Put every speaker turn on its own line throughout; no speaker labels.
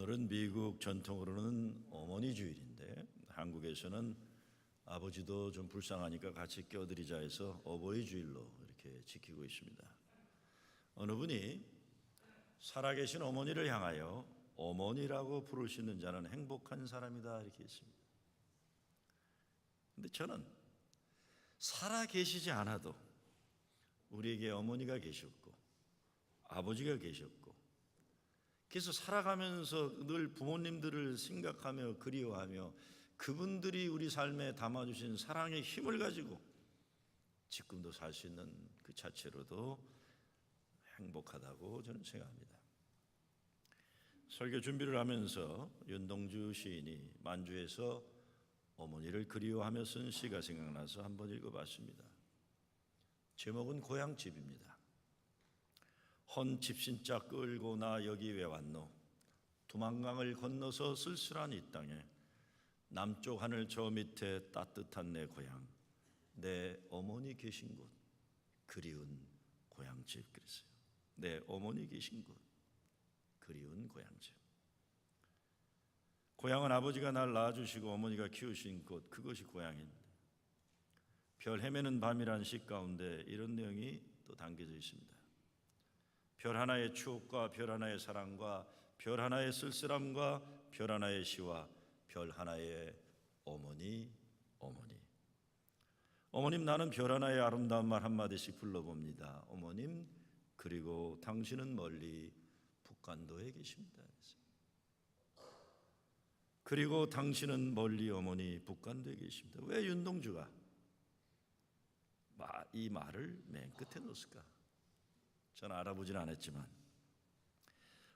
오늘은 미국 전통으로는 어머니 주일인데 한국에서는 아버지도 좀 불쌍하니까 같이 껴드리자 해서 어버이 주일로 이렇게 지키고 있습니다. 어느 분이 살아계신 어머니를 향하여 어머니라고 부르시는 자는 행복한 사람이다 이렇게 했습니다. 근데 저는 살아계시지 않아도 우리에게 어머니가 계셨고 아버지가 계셨고, 그래서 살아가면서 늘 부모님들을 생각하며 그리워하며 그분들이 우리 삶에 담아주신 사랑의 힘을 가지고 지금도 살 수 있는 그 자체로도 행복하다고 저는 생각합니다. 설교 준비를 하면서 윤동주 시인이 만주에서 어머니를 그리워하며 쓴 시가 생각나서 한번 읽어봤습니다. 제목은 고향집입니다. 헌 집신자 끌고 나 여기 왜 왔노? 두만강을 건너서 쓸쓸한 이 땅에 남쪽 하늘 저 밑에 따뜻한 내 고향, 내 어머니 계신 곳, 그리운 고향집. 그랬어요. 내 어머니 계신 곳, 그리운 고향집. 고향은 아버지가 날 낳아주시고 어머니가 키우신 곳, 그것이 고향인데, 별 헤매는 밤이란 시 가운데 이런 내용이 또 담겨져 있습니다. 별 하나의 추억과 별 하나의 사랑과 별 하나의 쓸쓸함과 별 하나의 시와 별 하나의 어머니. 어머님, 나는 별 하나의 아름다운 말 한마디씩 불러봅니다. 어머님, 그리고 당신은 멀리 북간도에 계십니다. 그리고 당신은 멀리 어머니 북간도에 계십니다. 왜 윤동주가 이 말을 맨 끝에 놓았을까? 저는 알아보지는 않았지만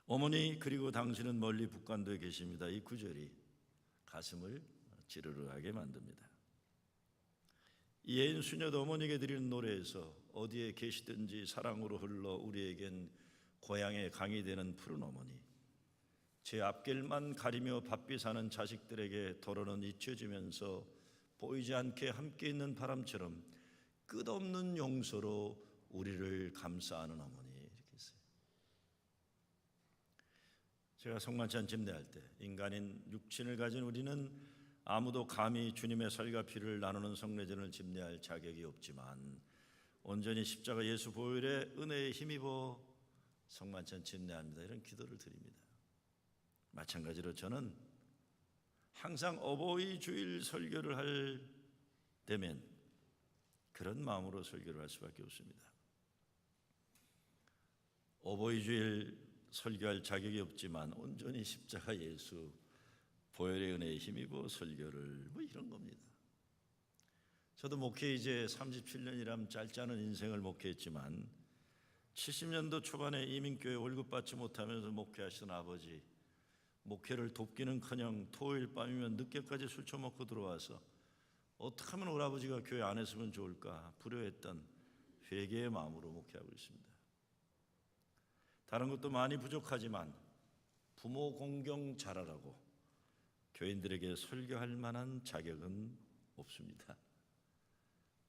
어머니 그리고 당신은 멀리 북간도에 계십니다. 이 구절이 가슴을 찌르르하게 만듭니다. 예인 수녀도 어머니에게 드리는 노래에서 어디에 계시든지 사랑으로 흘러 우리에겐 고향의 강이 되는 푸른 어머니, 제 앞길만 가리며 바삐 사는 자식들에게 도로는 잊혀지면서 보이지 않게 함께 있는 바람처럼 끝없는 용서로 우리를 감싸는 어머니, 이렇게 했어요. 제가 성만찬 집례할 때 인간인 육신을 가진 우리는 아무도 감히 주님의 살과 피를 나누는 성례전을 집례할 자격이 없지만 온전히 십자가 예수 보혈의 은혜에 힘입어 성만찬 집례합니다. 이런 기도를 드립니다. 마찬가지로 저는 항상 어버이 주일 설교를 할 때면 그런 마음으로 설교를 할 수밖에 없습니다. 어버이 주일 설교할 자격이 없지만 온전히 십자가 예수 보혈의 은혜에 힘입어 설교를 이런 겁니다. 저도 목회 이제 37년이라면 짧지 않은 인생을 목회했지만 70년도 초반에 이민교회 월급 받지 못하면서 목회하시던 아버지, 목회를 돕기는커녕 토요일 밤이면 늦게까지 술 처먹고 들어와서 어떻게 하면 우리 아버지가 교회 안 했으면 좋을까 불효했던 회개의 마음으로 목회하고 있습니다. 다른 것도 많이 부족하지만 부모 공경 잘하라고 교인들에게 설교할 만한 자격은 없습니다.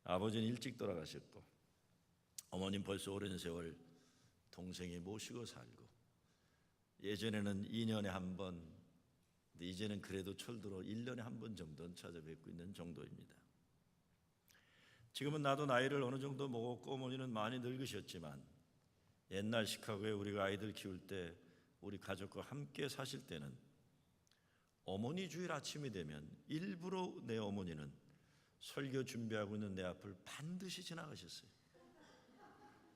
아버지는 일찍 돌아가셨고 어머님 벌써 오랜 세월 동생이 모시고 살고, 예전에는 2년에 한 번, 이제는 그래도 철들어 1년에 한 번 정도는 찾아뵙고 있는 정도입니다. 지금은 나도 나이를 어느 정도 먹었고 어머니는 많이 늙으셨지만 옛날 시카고에 우리가 아이들 키울 때 우리 가족과 함께 사실 때는 어머니 주일 아침이 되면 일부러 내 어머니는 설교 준비하고 있는 내 앞을 반드시 지나가셨어요.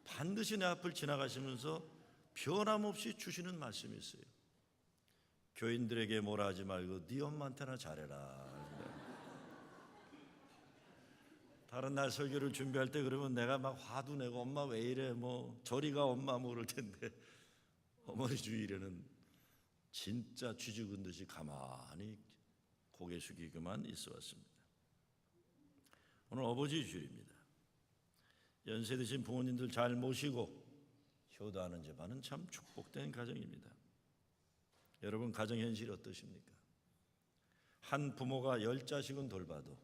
반드시 내 앞을 지나가시면서 변함없이 주시는 말씀이 있어요. 교인들에게 뭐라 하지 말고 네 엄마한테나 잘해라. 다른 날 설교를 준비할 때 그러면 내가 막 화도 내고 엄마 왜 이래 저리가 엄마 모를 텐데 어머니 주일에는 진짜 쥐 죽은 듯이 가만히 고개 숙이고만 있어 왔습니다. 오늘 어버지 주일입니다. 연세 드신 부모님들 잘 모시고 효도하는 집안은 참 축복된 가정입니다. 여러분 가정 현실이 어떠십니까? 한 부모가 10자식은 돌봐도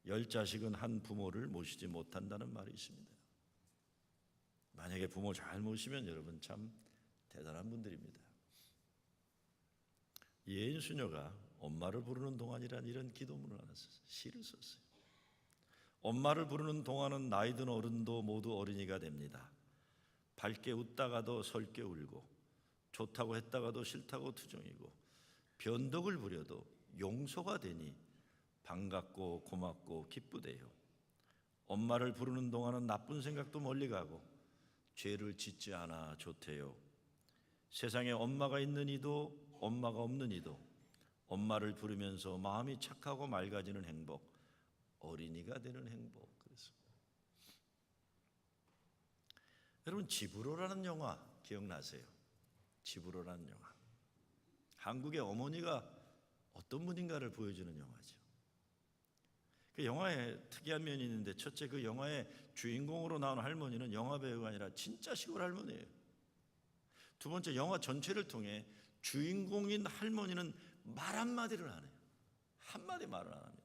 10자식은 한 부모를 모시지 못한다는 말이 있습니다. 만약에 부모 잘 모시면 여러분 참 대단한 분들입니다. 예인 수녀가 엄마를 부르는 동안이란 이런 기도문을 하나 썼어요. 시를 썼어요. 엄마를 부르는 동안은 나이든 어른도 모두 어린이가 됩니다. 밝게 웃다가도 설게 울고 좋다고 했다가도 싫다고 투정이고 변덕을 부려도 용서가 되니 반갑고 고맙고 기쁘대요. 엄마를 부르는 동안은 나쁜 생각도 멀리 가고 죄를 짓지 않아 좋대요. 세상에 엄마가 있는 이도 엄마가 없는 이도 엄마를 부르면서 마음이 착하고 맑아지는 행복, 어린이가 되는 행복. 그래서 여러분, 집으로라는 영화 기억나세요? 집으로라는 영화. 한국의 어머니가 어떤 분인가를 보여주는 영화죠. 그 영화에 특이한 면이 있는데, 첫째, 그 영화의 주인공으로 나오는 할머니는 영화 배우가 아니라 진짜 시골 할머니예요. 두 번째, 영화 전체를 통해 주인공인 할머니는 말 한마디를 안 해요. 한마디 말을 안 합니다.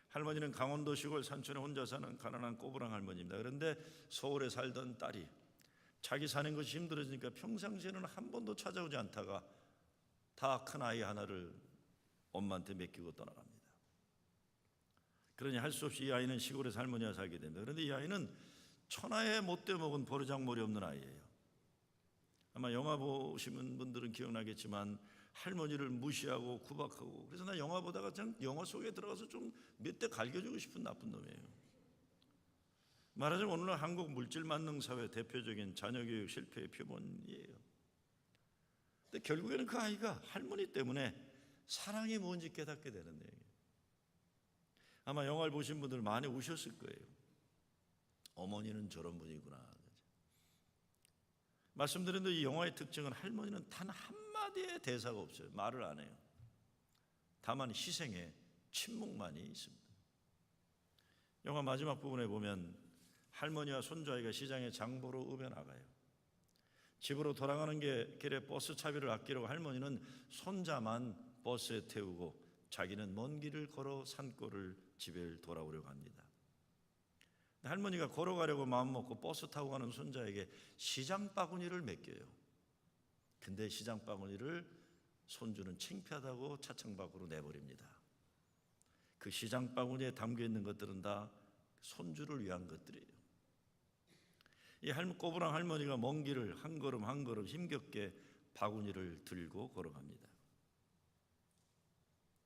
할머니는 강원도 시골 산촌에 혼자 사는 가난한 꼬부랑 할머니입니다. 그런데 서울에 살던 딸이 자기 사는 것이 힘들어지니까 평상시에는 한 번도 찾아오지 않다가 다 큰 아이 하나를 엄마한테 맡기고 떠나갑니다. 그러니 할 수 없이 이 아이는 시골에서 할머니와 살게 됩니다. 그런데 이 아이는 천하에 못돼 먹은 버르장머리 없는 아이예요. 아마 영화 보시는 분들은 기억나겠지만 할머니를 무시하고 구박하고, 그래서 나 영화 보다가 그냥 영화 속에 들어가서 좀 몇 대 갈겨주고 싶은 나쁜 놈이에요. 말하자면 오늘날 한국 물질 만능 사회 대표적인 자녀교육 실패의 표본이에요. 근데 결국에는 그 아이가 할머니 때문에 사랑이 뭔지 깨닫게 되는 얘기예요. 아마 영화를 보신 분들 많이 우셨을 거예요. 어머니는 저런 분이구나. 말씀드린 대로 이 영화의 특징은 할머니는 단 한마디의 대사가 없어요. 말을 안 해요. 다만 희생에 침묵만이 있습니다. 영화 마지막 부분에 보면 할머니와 손주아이가 시장에 장보러 읍에 나가요. 집으로 돌아가는 길에 버스 차비를 아끼려고 할머니는 손자만 버스에 태우고 자기는 먼 길을 걸어 산골을 집에 돌아오려고 합니다. 할머니가 걸어가려고 마음먹고 버스 타고 가는 손자에게 시장 바구니를 맡겨요. 근데 시장 바구니를 손주는 창피하다고 차창 밖으로 내버립니다. 그 시장 바구니에 담겨있는 것들은 다 손주를 위한 것들이에요. 이 꼬부랑 할머니가 먼 길을 한 걸음 한 걸음 힘겹게 바구니를 들고 걸어갑니다.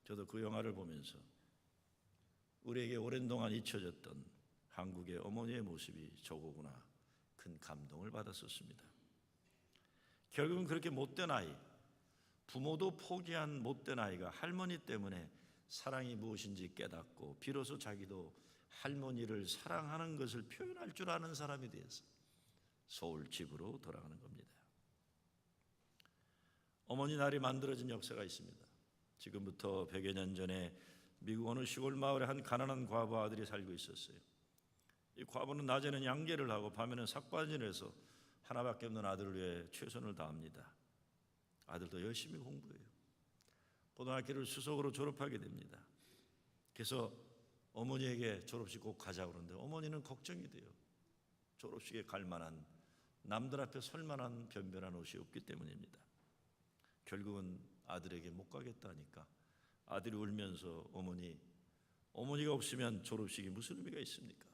저도 그 영화를 보면서 우리에게 오랜 동안 잊혀졌던 한국의 어머니의 모습이 저거구나, 큰 감동을 받았었습니다. 결국은 그렇게 못된 아이, 부모도 포기한 못된 아이가 할머니 때문에 사랑이 무엇인지 깨닫고 비로소 자기도 할머니를 사랑하는 것을 표현할 줄 아는 사람이 되어서 서울 집으로 돌아가는 겁니다. 어머니 날이 만들어진 역사가 있습니다. 지금부터 100여 년 전에 미국 어느 시골 마을에 한 가난한 과부 아들이 살고 있었어요. 이 과부는 낮에는 양계를 하고 밤에는 삭바지를 해서 하나밖에 없는 아들을 위해 최선을 다합니다. 아들도 열심히 공부해요. 고등학교를 수석으로 졸업하게 됩니다. 그래서 어머니에게 졸업식 꼭 가자고 그러는데 어머니는 걱정이 돼요. 졸업식에 갈 만한, 남들 앞에 설 만한 변변한 옷이 없기 때문입니다. 결국은 아들에게 못 가겠다니까 아들이 울면서 어머니가 없으면 졸업식이 무슨 의미가 있습니까?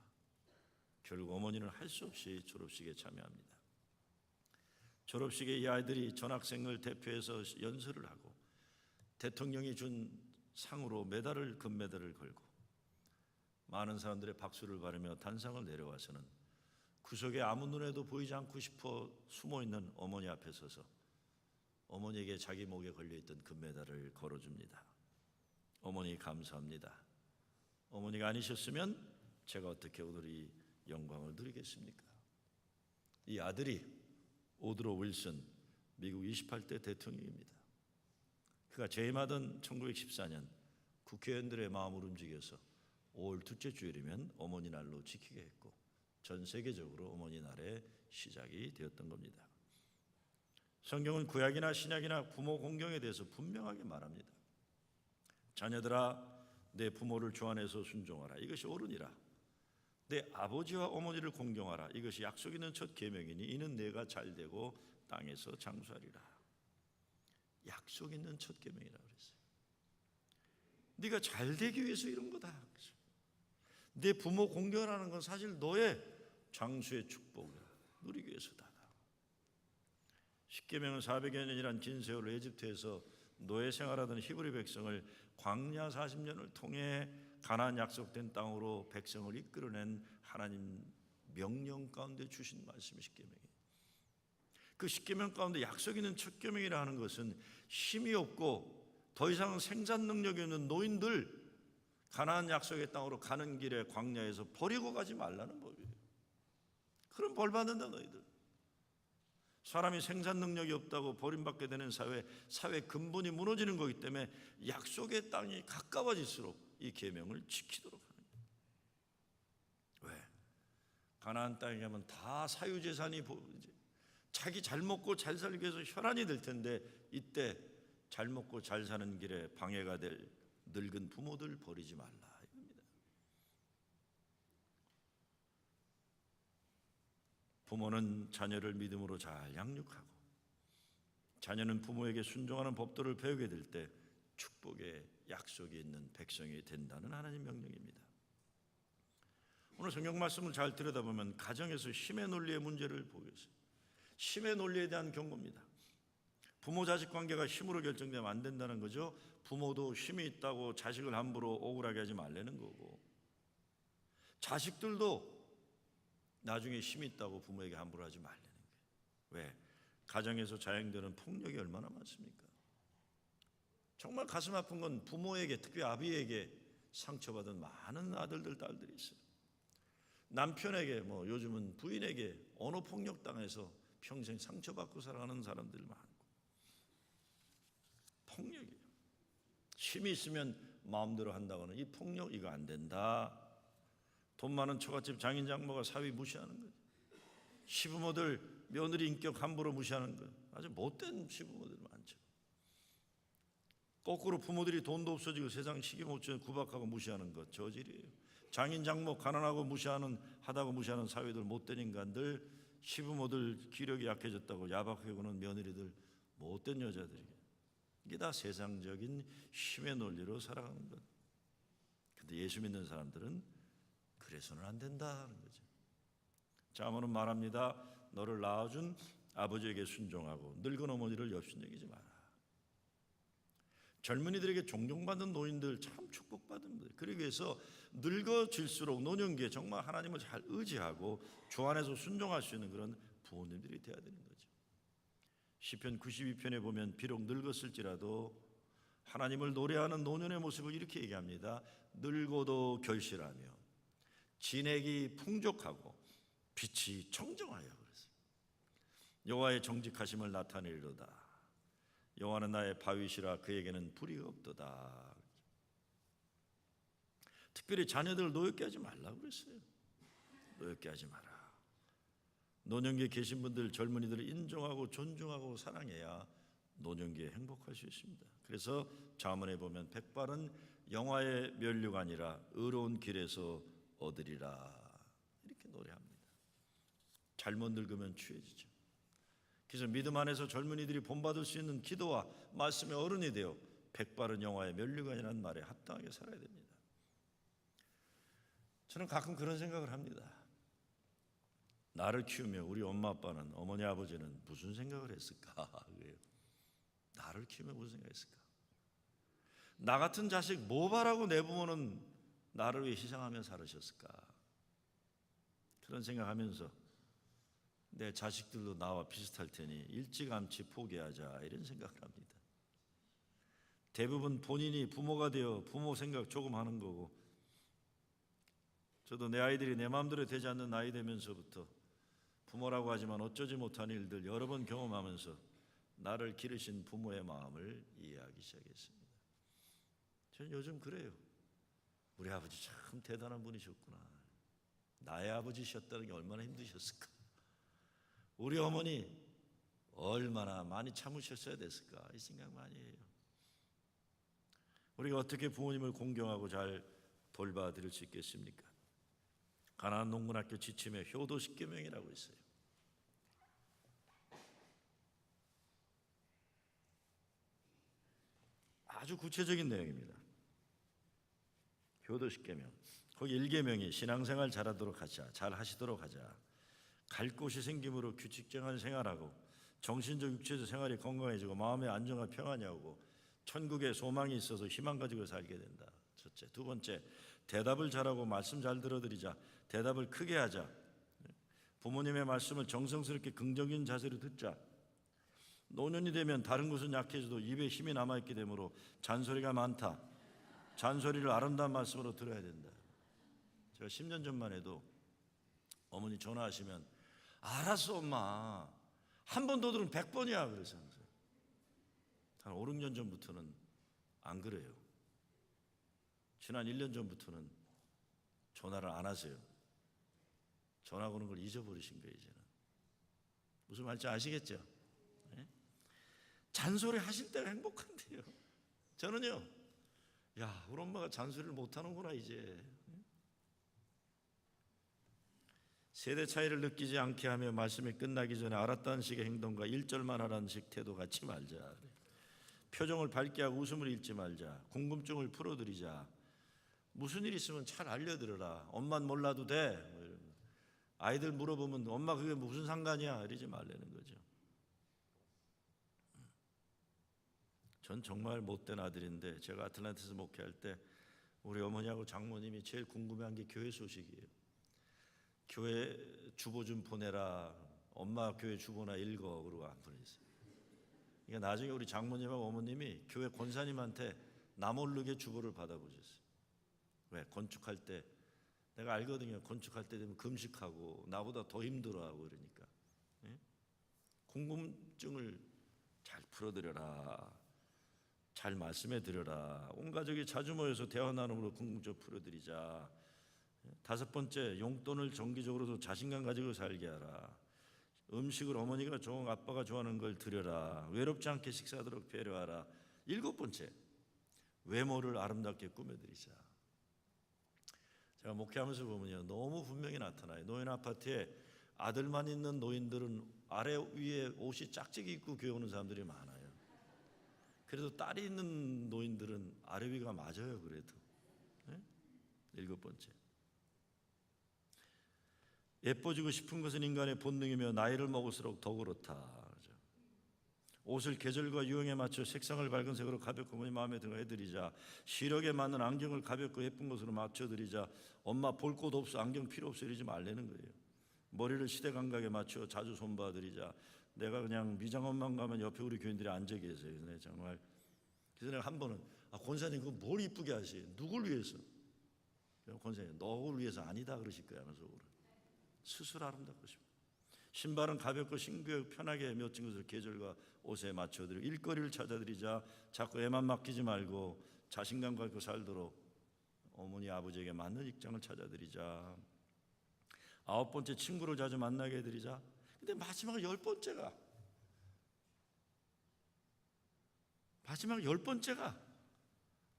결국 어머니는 할 수 없이 졸업식에 참여합니다. 졸업식에 이 아이들이 전학생을 대표해서 연설을 하고 대통령이 준 상으로 금메달을 걸고 많은 사람들의 박수를 받으며 단상을 내려와서는 구석에 아무 눈에도 보이지 않고 싶어 숨어있는 어머니 앞에 서서 어머니에게 자기 목에 걸려있던 금메달을 걸어줍니다. 어머니 감사합니다. 어머니가 아니셨으면 제가 어떻게 오늘 이 영광을 누리겠습니까? 이 아들이 오드로 윌슨, 미국 28대 대통령입니다. 그가 재임하던 1914년 국회의원들의 마음을 움직여서 5월 둘째 주일이면 어머니 날로 지키게 했고 전 세계적으로 어머니 날의 시작이 되었던 겁니다. 성경은 구약이나 신약이나 부모 공경에 대해서 분명하게 말합니다. 자녀들아, 내 부모를 주 안에서 순종하라. 이것이 옳으니라. 내 아버지와 어머니를 공경하라. 이것이 약속 있는 첫 계명이니 이는 내가 잘되고 땅에서 장수하리라. 약속 있는 첫 계명이라고 그랬어요. 네가 잘 되기 위해서 이런 거다. 내 부모 공경하는 건 사실 너의 장수의 축복을 누리기 위해서다. 십계명은 400여 년이란 긴 세월을 에집트에서 노예 생활하던 히브리 백성을 광야 40년을 통해 가나안 약속된 땅으로 백성을 이끌어낸 하나님 명령 가운데 주신 말씀이 십계명이에요. 그 십계명 가운데 약속 있는 첫 계명이라 하는 것은 힘이 없고 더 이상 생산 능력이 없는 노인들 가나안 약속의 땅으로 가는 길에 광야에서 버리고 가지 말라는 법이에요. 그럼 벌 받는다 너희들. 사람이 생산 능력이 없다고 버림받게 되는 사회 근본이 무너지는 거기 때문에 약속의 땅이 가까워질수록 이 계명을 지키도록 하는 거예요. 왜? 가나안 땅에 가면 다 사유재산이 자기 잘 먹고 잘 살기 위해서 혈안이 될 텐데 이때 잘 먹고 잘 사는 길에 방해가 될 늙은 부모들 버리지 말라 이겁니다. 부모는 자녀를 믿음으로 잘 양육하고 자녀는 부모에게 순종하는 법도를 배우게 될 때 축복의 약속이 있는 백성이 된다는 하나님 명령입니다. 오늘 성경 말씀을 잘 들여다보면 가정에서 힘의 논리의 문제를 보겠어요. 힘의 논리에 대한 경고입니다. 부모 자식 관계가 힘으로 결정되면 안 된다는 거죠. 부모도 힘이 있다고 자식을 함부로 억울하게 하지 말라는 거고, 자식들도 나중에 힘이 있다고 부모에게 함부로 하지 말라는 거예요. 왜? 가정에서 자행되는 폭력이 얼마나 많습니까? 정말 가슴 아픈 건 부모에게, 특히 아비에게 상처받은 많은 아들들, 딸들이 있어요. 남편에게, 요즘은 부인에게 언어 폭력 당해서 평생 상처받고 살아가는 사람들 많고, 폭력이에요. 힘이 있으면 마음대로 한다고는 이 폭력 이거 안 된다. 돈 많은 처갓집 장인 장모가 사위 무시하는 거예요. 시부모들 며느리 인격 함부로 무시하는 거예요. 아주 못된 시부모들 많죠. 거꾸로 부모들이 돈도 없어지고 세상 시기 못 주는 구박하고 무시하는 것 저질이에요. 장인 장모 가난하고 하다고 무시하는 사위들 못된 인간들, 시부모들 기력이 약해졌다고 야박하게 구는 며느리들, 못된 여자들이, 이게 다 세상적인 힘의 논리로 살아가는 것. 근데 예수 믿는 사람들은 그래서는 안 된다는 거죠. 자문은 말합니다. 너를 낳아준 아버지에게 순종하고 늙은 어머니를 업신여기지 마라. 젊은이들에게 존경받는 노인들 참 축복받은 분들. 그러기 위해서 늙어질수록 노년기에 정말 하나님을 잘 의지하고 주 안에서 순종할 수 있는 그런 부모님들이 되어야 되는 거죠. 시편 92편에 보면 비록 늙었을지라도 하나님을 노래하는 노년의 모습을 이렇게 얘기합니다. 늙어도 결실하며 진액이 풍족하고 빛이 청정하여 그랬어요. 여호와의 정직하심을 나타내리로다. 여호와는 나의 바위시라 그에게는 불의가 없도다. 특별히 자녀들을 노엽게 하지 말라고 그랬어요. 노엽게 하지 마라. 노년기에 계신 분들, 젊은이들을 인정하고 존중하고 사랑해야 노년기에 행복할 수 있습니다. 그래서 잠언에 보면 백발은 영화의 면류가 아니라 의로운 길에서 얻으리라 이렇게 노래합니다. 잘못 늙으면 취해지죠. 그래서 믿음 안에서 젊은이들이 본받을 수 있는 기도와 말씀의 어른이 되어 백발은 영화의 면류가 아니라는 말에 합당하게 살아야 됩니다. 저는 가끔 그런 생각을 합니다. 나를 키우며 우리 엄마 아빠는, 어머니 아버지는 무슨 생각을 했을까? 나를 키우며 무슨 생각했을까? 나 같은 자식 뭐 바라고 내 부모는 나를 위해 희생하며 살으셨을까? 그런 생각하면서 내 자식들도 나와 비슷할 테니 일찌감치 포기하자 이런 생각을 합니다. 대부분 본인이 부모가 되어 부모 생각 조금 하는 거고, 저도 내 아이들이 내 마음대로 되지 않는 나이 되면서부터 부모라고 하지만 어쩌지 못한 일들 여러 번 경험하면서 나를 기르신 부모의 마음을 이해하기 시작했습니다. 저는 요즘 그래요. 우리 아버지 참 대단한 분이셨구나. 나의 아버지셨다는 게 얼마나 힘드셨을까. 우리 어머니 얼마나 많이 참으셨어야 됐을까 이 생각 많이 해요. 우리가 어떻게 부모님을 공경하고 잘 돌봐드릴 수 있겠습니까? 가나안 농군학교 지침에 효도 십계명이라고 있어요. 아주 구체적인 내용입니다. 효도 10계명. 거기 1계명이 신앙생활 잘하도록 하자, 잘 하시도록 하자. 갈 곳이 생김으로 규칙정한 생활하고 정신적 육체적 생활이 건강해지고 마음의 안정과 평안이 오고 천국에 소망이 있어서 희망 가지고 살게 된다. 첫째. 두 번째, 대답을 잘하고 말씀 잘 들어드리자. 대답을 크게 하자. 부모님의 말씀을 정성스럽게 긍정적인 자세로 듣자. 노년이 되면 다른 것은 약해져도 입에 힘이 남아있게 되므로 잔소리가 많다. 잔소리를 아름다운 말씀으로 들어야 된다. 제가 10년 전만 해도 어머니 전화하시면 알았어 엄마, 한 번 더 들으면 100번이야 그래서 항상. 한 5, 6년 전부터는 안 그래요. 지난 1년 전부터는 전화를 안 하세요. 전화 거는 걸 잊어버리신 거예요. 이제는 무슨 말인지 아시겠죠? 네? 잔소리 하실 때가 행복한데요. 저는요, 야 우리 엄마가 잔소리를 못하는구나 이제. 세대 차이를 느끼지 않게 하며 말씀이 끝나기 전에 알았다는 식의 행동과 1절만 하라는 식 태도 갖지 말자. 표정을 밝게 하고 웃음을 잃지 말자. 궁금증을 풀어드리자. 무슨 일 있으면 잘 알려드려라. 엄만 몰라도 돼. 아이들 물어보면 엄마 그게 무슨 상관이야 이러지 말라는 거죠. 전 정말 못된 아들인데 제가 아틀란티스 목회할 때 우리 어머니하고 장모님이 제일 궁금해한 게 교회 소식이에요. 교회 주보 좀 보내라. 엄마 교회 주보나 읽어. 그러고 안 보냈어요. 그러니까 나중에 우리 장모님하고 어머님이 교회 권사님한테 나 모르게 주보를 받아보셨어요. 왜? 건축할 때 내가 알거든요. 건축할 때 되면 금식하고 나보다 더 힘들어하고 그러니까. 예? 궁금증을 잘 풀어드려라. 잘 말씀해 드려라. 온 가족이 자주 모여서 대화 나눔으로 궁금증 풀어드리자. 5번째, 용돈을 정기적으로 자신감 가지고 살게 하라. 음식을 어머니가 좋아하고 아빠가 좋아하는 걸 드려라. 외롭지 않게 식사하도록 배려하라. 7번째, 외모를 아름답게 꾸며드리자. 제가 목회하면서 보면요, 너무 분명히 나타나요. 노인 아파트에 아들만 있는 노인들은 아래 위에 옷이 짝짝이 입고 교회 오는 사람들이 많아요. 그래도 딸이 있는 노인들은 아래 위가 맞아요. 그래도. 네? 7번째, 예뻐지고 싶은 것은 인간의 본능이며 나이를 먹을수록 더 그렇다. 그렇죠? 옷을 계절과 유형에 맞춰 색상을 밝은 색으로 가볍고 어머니 마음에 들어 해드리자. 시력에 맞는 안경을 가볍고 예쁜 것으로 맞춰드리자. 엄마 볼 곳 없어 안경 필요 없어 이러지 말라는 거예요. 머리를 시대 감각에 맞춰 자주 손봐드리자. 내가 그냥 미장원만 가면 옆에 우리 교인들이 앉아 계세요. 정말. 그래서 내가 한 번은 권사님 그거 뭘 이쁘게 하세요? 누굴 위해서? 권사님 너를 위해서 아니다 그러실 거야. 하면서 스스로 아름답고 싶어. 신발은 가볍고 신규 편하게 멋진 것을 계절과 옷에 맞춰드리고 일거리를 찾아드리자. 자꾸 애만 맡기지 말고 자신감 갖고 살도록 어머니 아버지에게 맞는 직장을 찾아드리자. 9번째, 친구를 자주 만나게 해드리자. 근데 마지막 10번째가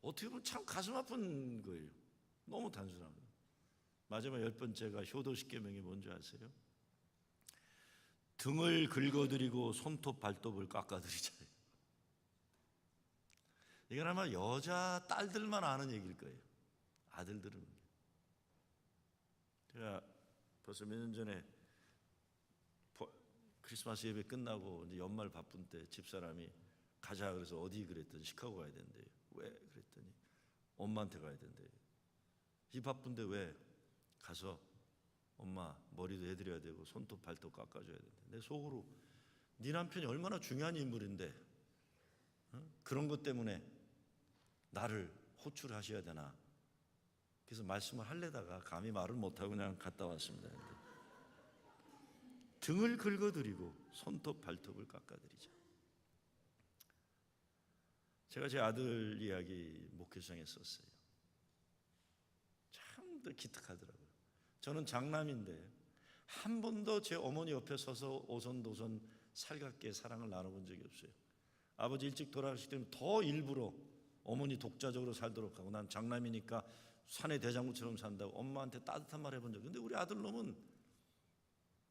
어떻게 보면 참 가슴 아픈 거예요. 너무 단순합니다. 마지막 10번째가 효도 10계명이 뭔지 아세요? 등을 긁어드리고 손톱 발톱을 깎아드리자. 이건 아마 여자 딸들만 아는 얘기일 거예요. 아들들은. 제가 벌써 몇 년 전에 크리스마스 예배 끝나고 이제 연말 바쁜 때 집사람이 가자 그래서 어디 그랬더니 시카고 가야 된대요. 왜? 그랬더니 엄마한테 가야 된대요. 이 바쁜데 왜? 가서 엄마 머리도 해드려야 되고 손톱 발톱 깎아줘야 된대. 내 속으로 네 남편이 얼마나 중요한 인물인데 그런 것 때문에 나를 호출하셔야 되나. 그래서 말씀을 하려다가 감히 말을 못하고 그냥 갔다 왔습니다. 등을 긁어드리고 손톱 발톱을 깎아드리자. 제가 제 아들 이야기 목회성에 썼어요. 참 더 기특하더라고요. 저는 장남인데 한 번도 제 어머니 옆에 서서 오손도손 살갑게 사랑을 나눠본 적이 없어요. 아버지 일찍 돌아가시기 때문에 더 일부러 어머니 독자적으로 살도록 하고 난 장남이니까 산의 대장구처럼 산다고 엄마한테 따뜻한 말 해본 적. 근데 우리 아들놈은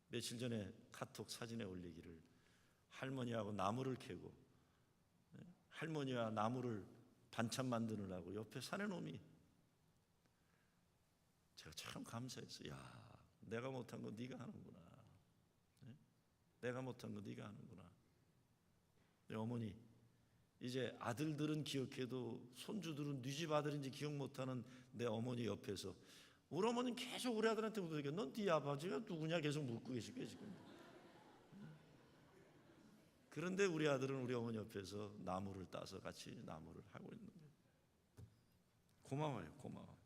며칠 전에 카톡 사진에 올리기를 할머니하고 나무를 캐고 할머니와 나무를 반찬 만드느라고 옆에 사내 놈이, 제가 참 감사했어요. 야, 내가 못한 거 네가 하는구나. 네? 내가 못한 거 네가 하는구나. 네, 어머니, 이제 아들들은 기억해도 손주들은 네 집 아들인지 기억 못하는 내 어머니 옆에서 우리 어머니는 계속 우리 아들한테 묻으니까 넌 네 아버지가 누구냐 계속 묻고 계실 거예요 지금. 그런데 우리 아들은 우리 어머니 옆에서 나무를 따서 같이 나무를 하고 있는 거예요. 고마워요, 고마워.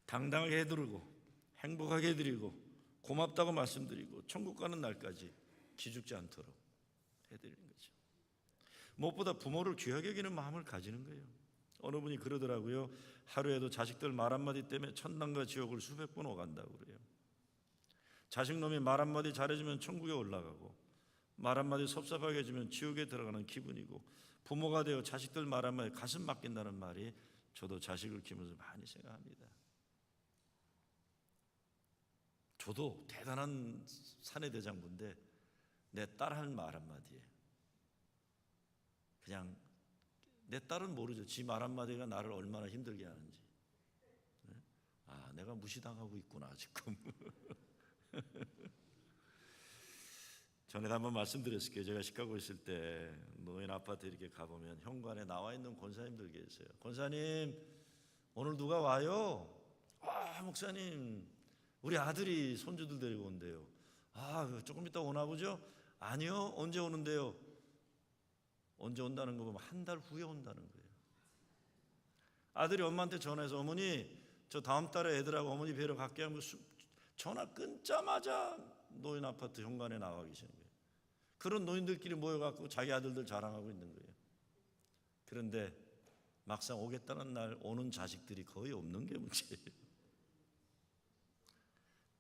당당하게 해드리고 행복하게 해드리고 고맙다고 말씀드리고 천국 가는 날까지 기죽지 않도록 해드리는 거죠. 무엇보다 부모를 귀하게 여기는 마음을 가지는 거예요. 어느 분이 그러더라고요. 하루에도 자식들 말 한마디 때문에 천당과 지옥을 수백 번 오간다고 그래요. 자식놈이 말 한마디 잘해주면 천국에 올라가고 말 한마디 섭섭하게 해주면 지옥에 들어가는 기분이고, 부모가 되어 자식들 말 한마디 가슴 막힌다는 말이 저도 자식을 키우면서 많이 생각합니다. 저도 대단한 사내대장부인데 내 딸 할 말 한마디에 그냥, 내 딸은 모르죠. 지 말 한마디가 나를 얼마나 힘들게 하는지. 아, 내가 무시당하고 있구나 지금. 전에 한번 말씀드렸을게요. 제가 시카고에 있을 때 노인 아파트 이렇게 가보면 현관에 나와 있는 권사님들 계세요. 권사님, 오늘 누가 와요? 아, 목사님, 우리 아들이 손주들 데리고 온대요. 아, 조금 이따 오나 보죠? 아니요, 언제 오는데요? 언제 온다는 거 보면 한 달 후에 온다는 거예요. 아들이 엄마한테 전화해서 어머니, 저 다음 달에 애들하고 어머니 뵈러 갈게 하면 전화 끊자마자 노인 아파트 현관에 나와 계시는 거예요. 그런 노인들끼리 모여갖고 자기 아들들 자랑하고 있는 거예요. 그런데 막상 오겠다는 날 오는 자식들이 거의 없는 게 문제예요.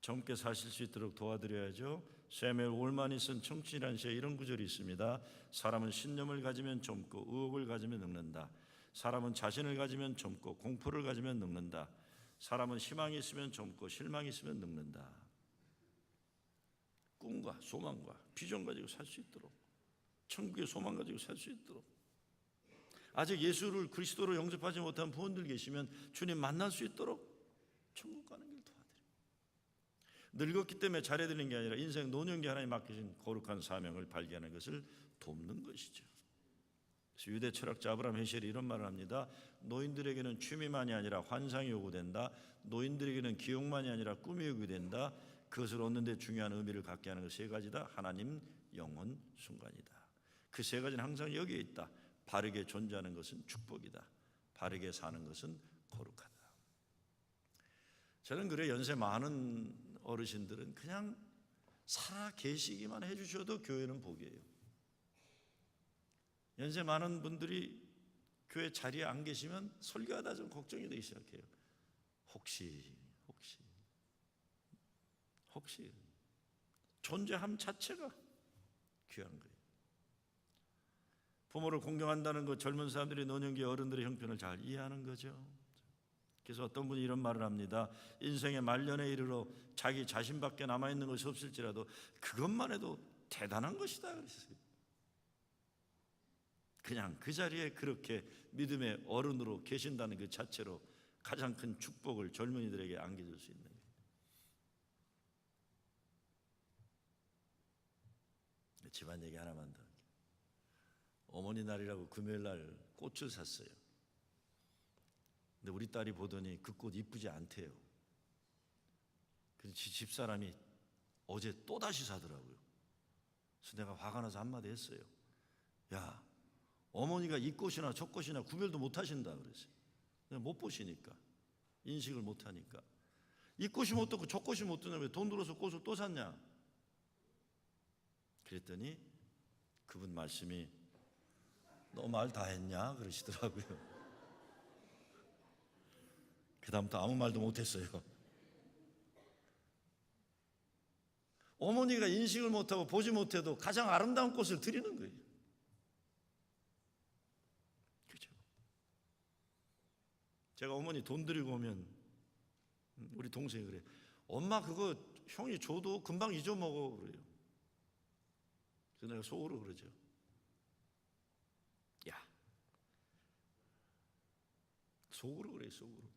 젊게 사실 수 있도록 도와드려야죠. 세멜 올만이 쓴 청춘이라는 시에 이런 구절이 있습니다. 사람은 신념을 가지면 젊고 의욕을 가지면 늙는다. 사람은 자신을 가지면 젊고 공포를 가지면 늙는다. 사람은 희망이 있으면 젊고 실망이 있으면 늙는다. 꿈과 소망과 비전 가지고 살 수 있도록, 천국의 소망 가지고 살 수 있도록, 아직 예수를 그리스도로 영접하지 못한 부모들 계시면 주님 만날 수 있도록 천국 가는 길 도와드립니다. 늙었기 때문에 잘해야 되는 게 아니라 인생 노년기 하나님 맡기신 거룩한 사명을 발견하는 것을 돕는 것이죠. 그래서 유대 철학자 아브라함 헤셜이 이런 말을 합니다. 노인들에게는 취미만이 아니라 환상이 요구된다. 노인들에게는 기억만이 아니라 꿈이 요구된다. 그것을 얻는 데 중요한 의미를 갖게 하는 것 세 가지다. 하나님, 영혼, 순간이다. 그 세 가지는 항상 여기에 있다. 바르게 존재하는 것은 축복이다. 바르게 사는 것은 거룩하다. 저는 그래, 연세 많은 어르신들은 그냥 살아 계시기만 해주셔도 교회는 복이에요. 연세 많은 분들이 교회 자리에 안 계시면 설교하다 좀 걱정이 되기 시작해요. 혹시 존재함 자체가 귀한 거예요. 부모를 공경한다는 것, 젊은 사람들이 노년기 어른들의 형편을 잘 이해하는 거죠. 그래서 어떤 분이 이런 말을 합니다. 인생의 말년에 이르러 자기 자신밖에 남아있는 것이 없을지라도 그것만 해도 대단한 것이다 그랬어요. 그냥 그 자리에 그렇게 믿음의 어른으로 계신다는 그 자체로 가장 큰 축복을 젊은이들에게 안겨줄 수 있는 거예요. 집안 얘기 하나만 더. 어머니 날이라고 금요일 날 꽃을 샀어요. 근데 우리 딸이 보더니 그 꽃 이쁘지 않대요. 그래서 집사람이 어제 또다시 사더라고요. 그래서 내가 화가 나서 한마디 했어요. 야, 어머니가 이 꽃이나 저 꽃이나 구별도 못 하신다 그랬어요. 못 보시니까, 인식을 못 하니까. 이 꽃이 못 듣고 저 꽃이 못 듣는데 왜 돈 들어서 꽃을 또 샀냐? 그랬더니 그분 말씀이 너 말 다 했냐? 그러시더라고요. 그 다음부터 아무 말도 못했어요. 어머니가 인식을 못하고 보지 못해도 가장 아름다운 꽃을 드리는 거예요. 그렇죠? 제가 어머니 돈 드리고 오면 우리 동생이 그래요. 엄마 그거 형이 줘도 금방 잊어먹어 그래요. 그래서 내가 속으로 그러죠. 야, 속으로 그래, 속으로.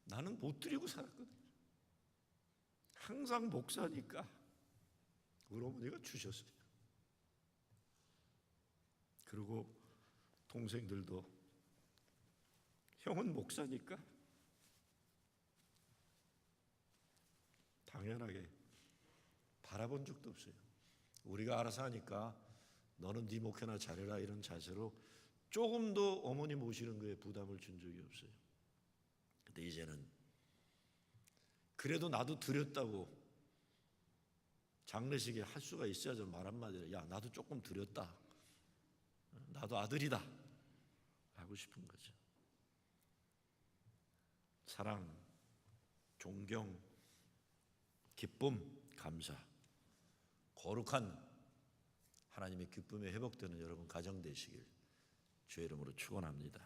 나는 못 드리고 살았거든. 항상 목사니까 우리 어머니가 주셨어요. 그리고 동생들도 형은 목사니까 당연하게 바라본 적도 없어요. 우리가 알아서 하니까 너는 네 목회나 잘해라 이런 자세로 조금도 어머니 모시는 거에 부담을 준 적이 없어요. 근데 이제는 그래도 나도 드렸다고 장례식에 할 수가 있어야죠. 말 한마디로 야 나도 조금 드렸다, 나도 아들이다 하고 싶은 거죠. 사랑, 존경, 기쁨, 감사, 거룩한 하나님의 기쁨에 회복되는 여러분 가정 되시길 주의 이름으로 축원합니다.